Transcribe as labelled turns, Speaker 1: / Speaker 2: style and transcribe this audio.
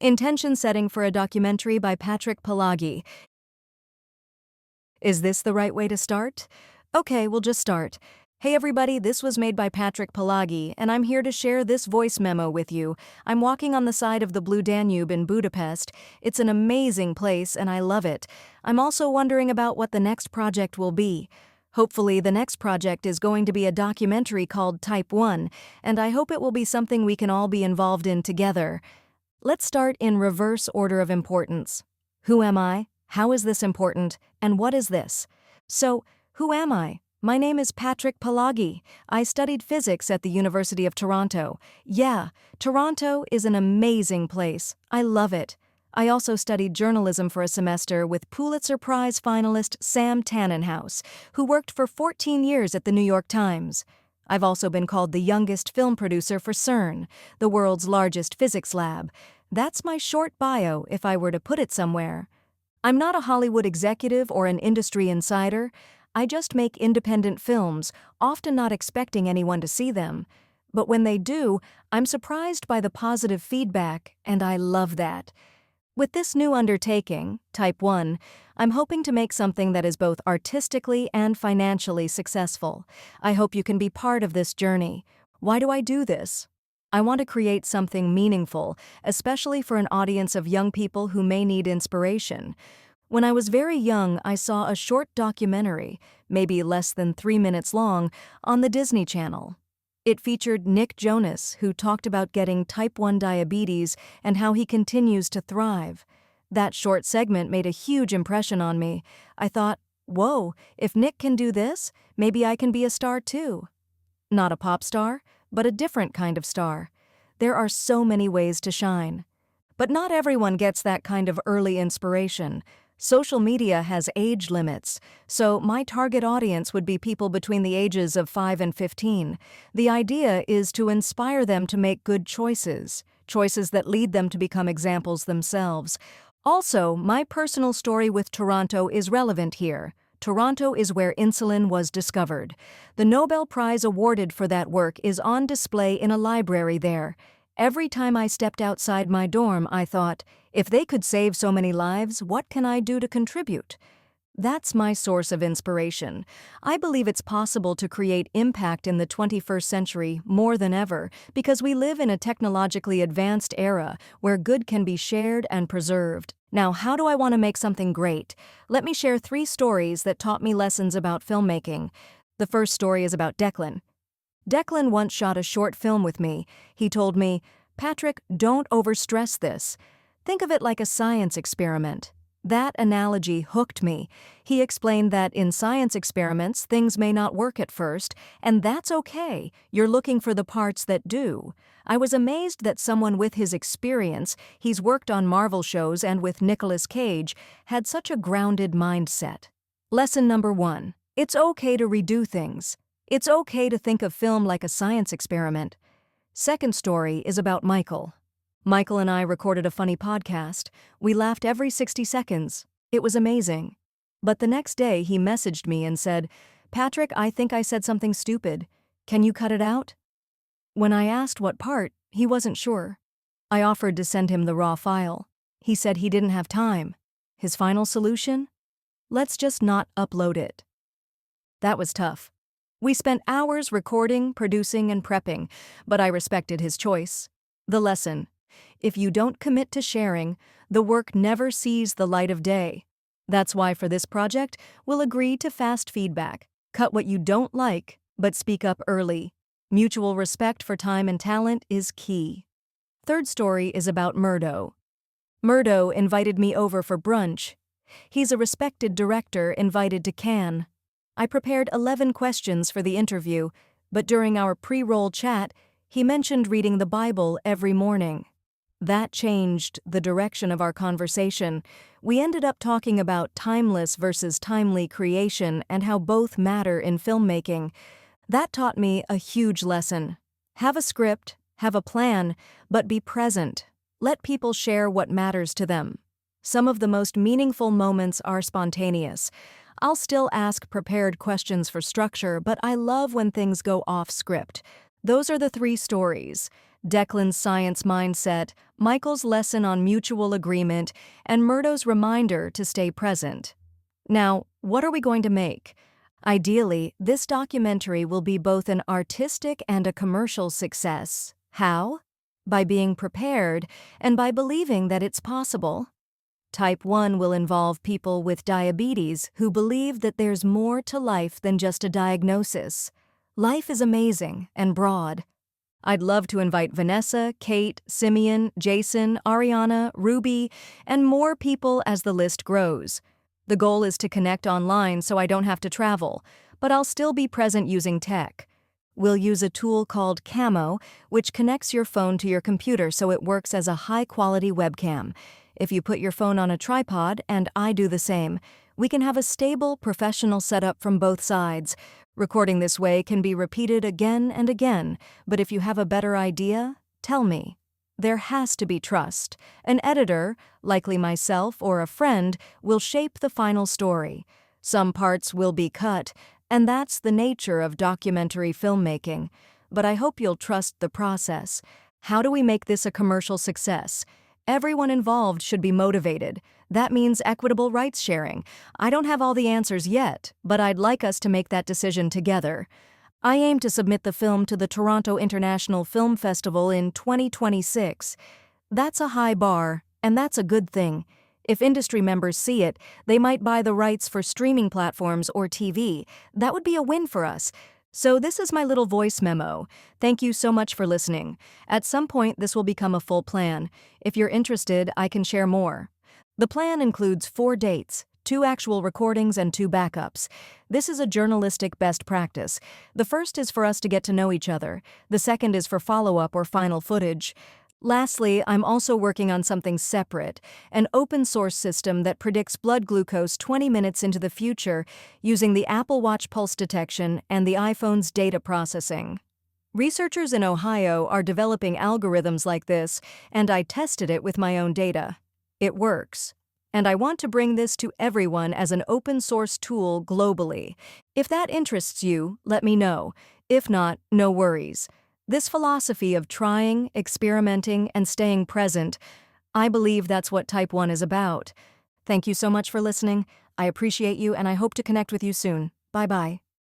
Speaker 1: Intention setting for a documentary by Patrick Pelagi. Is this the right way to start? Okay, we'll just start. Hey everybody, this was made by Patrick Pelagi, and I'm here to share this voice memo with you. I'm walking on the side of the Blue Danube in Budapest. It's an amazing place, and I love it. I'm also wondering about what the next project will be. Hopefully, the next project is going to be a documentary called Type 1, and I hope it will be something we can all be involved in together. Let's start in reverse order of importance. Who am I? How is this important? And what is this? So, who am I? My name is Patrick Pelagi. I studied physics at the University of Toronto. Yeah, Toronto is an amazing place. I love it. I also studied journalism for a semester with Pulitzer Prize finalist Sam Tannenhouse, who worked for 14 years at the New York Times. I've also been called the youngest film producer for CERN, the world's largest physics lab. That's my short bio if I were to put it somewhere. I'm not a Hollywood executive or an industry insider. I just make independent films, often not expecting anyone to see them. But when they do, I'm surprised by the positive feedback, and I love that. With this new undertaking, Type 1, I'm hoping to make something that is both artistically and financially successful. I hope you can be part of this journey. Why do I do this? I want to create something meaningful, especially for an audience of young people who may need inspiration. When I was very young, I saw a short documentary, maybe less than 3 minutes long, on the Disney Channel. It featured Nick Jonas, who talked about getting type 1 diabetes and how he continues to thrive. That short segment made a huge impression on me. I thought, whoa, if Nick can do this, maybe I can be a star too. Not a pop star, but a different kind of star. There are so many ways to shine. But not everyone gets that kind of early inspiration. Social media has age limits, so my target audience would be people between the ages of 5 and 15. The idea is to inspire them to make good choices that lead them to become examples themselves. Also, my personal story with Toronto is relevant here. Toronto is where insulin was discovered. The Nobel Prize awarded for that work is on display in a library there. Every time I stepped outside my dorm, I thought, if they could save so many lives, what can I do to contribute? That's my source of inspiration. I believe it's possible to create impact in the 21st century more than ever because we live in a technologically advanced era where good can be shared and preserved. Now, how do I want to make something great? Let me share 3 stories that taught me lessons about filmmaking. The first story is about Declan. Declan once shot a short film with me. He told me, "Patrick, don't overstress this. Think of it like a science experiment." That analogy hooked me. He explained that in science experiments, things may not work at first, and that's okay. You're looking for the parts that do. I was amazed that someone with his experience, he's worked on Marvel shows and with Nicolas Cage, had such a grounded mindset. Lesson number 1. It's okay to redo things. It's okay to think of film like a science experiment. Second story is about Michael. Michael and I recorded a funny podcast. We laughed every 60 seconds. It was amazing. But the next day he messaged me and said, "Patrick, I think I said something stupid. Can you cut it out?" When I asked what part, he wasn't sure. I offered to send him the raw file. He said he didn't have time. His final solution? Let's just not upload it. That was tough. We spent hours recording, producing, and prepping, but I respected his choice. The lesson: if you don't commit to sharing, the work never sees the light of day. That's why for this project, we'll agree to fast feedback. Cut what you don't like, but speak up early. Mutual respect for time and talent is key. Third story is about Murdo. Murdo invited me over for brunch. He's a respected director invited to Cannes. I prepared 11 questions for the interview, but during our pre-roll chat, he mentioned reading the Bible every morning. That changed the direction of our conversation. We ended up talking about timeless versus timely creation and how both matter in filmmaking. That taught me a huge lesson. Have a script, have a plan, but be present. Let people share what matters to them. Some of the most meaningful moments are spontaneous. I'll still ask prepared questions for structure, but I love when things go off script. Those are the 3 stories. Declan's science mindset, Michael's lesson on mutual agreement, and Murdo's reminder to stay present. Now, what are we going to make? Ideally, this documentary will be both an artistic and a commercial success. How? By being prepared and by believing that it's possible. Type 1 will involve people with diabetes who believe that there's more to life than just a diagnosis. Life is amazing and broad. I'd love to invite Vanessa, Kate, Simeon, Jason, Ariana, Ruby, and more people as the list grows. The goal is to connect online so I don't have to travel, but I'll still be present using tech. We'll use a tool called Camo, which connects your phone to your computer so it works as a high-quality webcam. If you put your phone on a tripod, and I do the same, we can have a stable, professional setup from both sides. Recording this way can be repeated again and again, but if you have a better idea, tell me. There has to be trust. An editor, likely myself or a friend, will shape the final story. Some parts will be cut, and that's the nature of documentary filmmaking. But I hope you'll trust the process. How do we make this a commercial success? Everyone involved should be motivated. That means equitable rights sharing. I don't have all the answers yet, but I'd like us to make that decision together. I aim to submit the film to the Toronto International Film Festival in 2026. That's a high bar, and that's a good thing. If industry members see it, they might buy the rights for streaming platforms or TV. That would be a win for us. So this is my little voice memo. Thank you so much for listening. At some point, this will become a full plan. If you're interested, I can share more. The plan includes 4 dates, 2 actual recordings and 2 backups. This is a journalistic best practice. The first is for us to get to know each other. The second is for follow-up or final footage. Lastly, I'm also working on something separate, an open-source system that predicts blood glucose 20 minutes into the future using the Apple Watch pulse detection and the iPhone's data processing. Researchers in Ohio are developing algorithms like this, and I tested it with my own data. It works. And I want to bring this to everyone as an open-source tool globally. If that interests you, let me know. If not, no worries. This philosophy of trying, experimenting, and staying present, I believe that's what Type 1 is about. Thank you so much for listening. I appreciate you, and I hope to connect with you soon. Bye-bye.